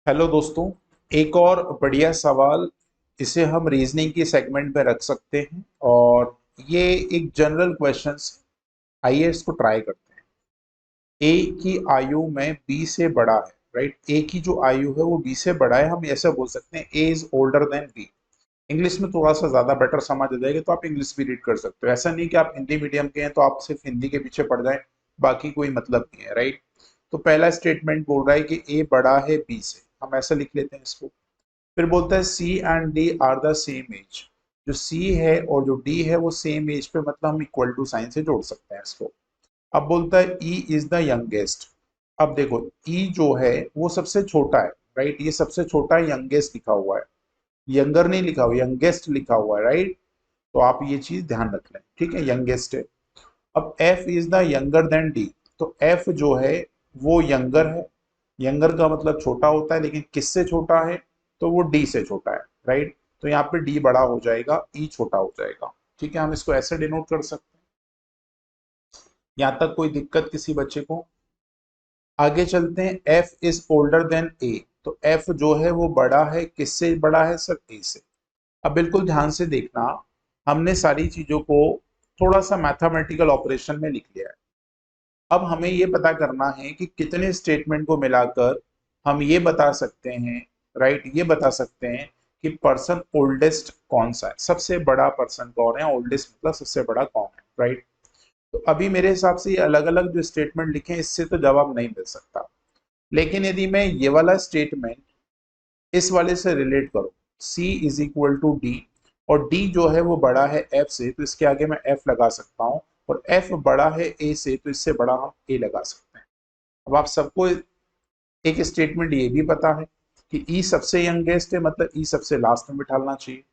Hello दोस्तों। एक और बढ़िया सवाल, इसे हम रीजनिंग की सेगमेंट में रख सकते हैं और ये एक जनरल क्वेश्चंस। आइए इसको ट्राई करते हैं। ए की आयु में बी से बड़ा है, राइट। ए की जो आयु है वो बी से बड़ा है, हम ऐसे बोल सकते हैं A is older than B. English में थोड़ा सा ज्यादा बेटर समझ आ जाएगा, तो आप इंग्लिश भी रीड कर सकते हो। ऐसा नहीं कि आप हिंदी मीडियम के हैं तो आप सिर्फ हिंदी के पीछे पड़ जाएं, बाकी कोई मतलब नहीं है, राइट। तो पहला स्टेटमेंट बोल रहा है कि ए बड़ा है बी से, हम ऐसा लिख लेते हैं इसको। फिर बोलता है C and D are the same age. जो सी है और जो डी है वो सेम एज पे, मतलब हम इक्वल टू साइन से जोड़ सकते हैं इसको। अब बोलता है ई इज द यंगेस्ट। अब देखो, ई जो है वो सबसे छोटा है, राइट। ये सबसे छोटा है, यंगेस्ट लिखा हुआ है, यंगर नहीं लिखा हुआ, यंगेस्ट लिखा हुआ है, राइट। तो आप ये चीज ध्यान रख लें, ठीक है, यंगेस्ट है। अब F is the younger than D. तो एफ जो है वो यंगर है। यंगर का मतलब छोटा होता है, लेकिन किससे छोटा है? तो वो डी से छोटा है, राइट। तो यहाँ पे डी बड़ा हो जाएगा, ई छोटा हो जाएगा। ठीक है, हम इसको ऐसे डिनोट कर सकते हैं। यहाँ तक कोई दिक्कत किसी बच्चे को? आगे चलते हैं। एफ इज ओल्डर देन ए। तो एफ जो है वो बड़ा है, किससे बड़ा है सर? ए से। अब बिल्कुल ध्यान से देखना, हमने सारी चीजों को थोड़ा सा मैथमेटिकल ऑपरेशन में लिख लिया है। अब हमें ये पता करना है कि कितने स्टेटमेंट को मिलाकर हम ये बता सकते हैं, राइट, ये बता सकते हैं कि पर्सन ओल्डेस्ट कौन सा है, सबसे बड़ा पर्सन कौन है, ओल्डेस्ट मतलब सबसे बड़ा कौन है, राइट। तो अभी मेरे हिसाब से ये अलग अलग जो स्टेटमेंट लिखे हैं इससे तो जवाब नहीं मिल सकता। लेकिन यदि मैं ये वाला स्टेटमेंट इस वाले से रिलेट करूं, C is equal to D, और D जो है वो बड़ा है F से, तो इसके आगे मैं F लगा सकता हूं। और F बड़ा है A से, तो इससे बड़ा हम A लगा सकते हैं। अब आप सबको एक स्टेटमेंट ये भी पता है कि E सबसे यंगेस्ट है, मतलब E सबसे लास्ट में बिठाना चाहिए।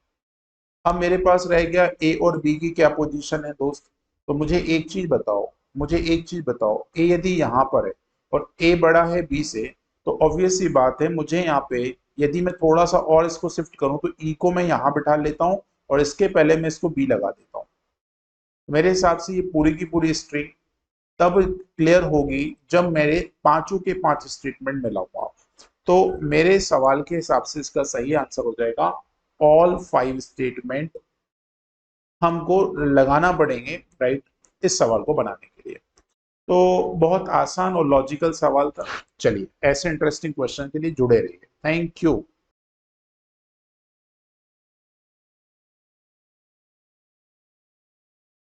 अब मेरे पास रह गया A और B की क्या पोजीशन है दोस्त। तो मुझे एक चीज बताओ, A यदि यहाँ पर है और A बड़ा है B से, तो ऑब्वियस सी बात है, मुझे यहाँ पे यदि मैं थोड़ा सा और इसको शिफ्ट करूं तो E को मैं यहाँ बिठा लेता हूँ और इसके पहले मैं इसको B लगा देता हूँ। मेरे हिसाब से ये पूरी की पूरी स्ट्रिंग तब क्लियर होगी जब मेरे पांचों के पांच स्टेटमेंट मिलाऊंगा। तो मेरे सवाल के हिसाब से इसका सही आंसर हो जाएगा ऑल फाइव स्टेटमेंट हमको लगाना पड़ेंगे, राइट, इस सवाल को बनाने के लिए। तो बहुत आसान और लॉजिकल सवाल था। चलिए, ऐसे इंटरेस्टिंग क्वेश्चन के लिए जुड़े रहिए। Thank you.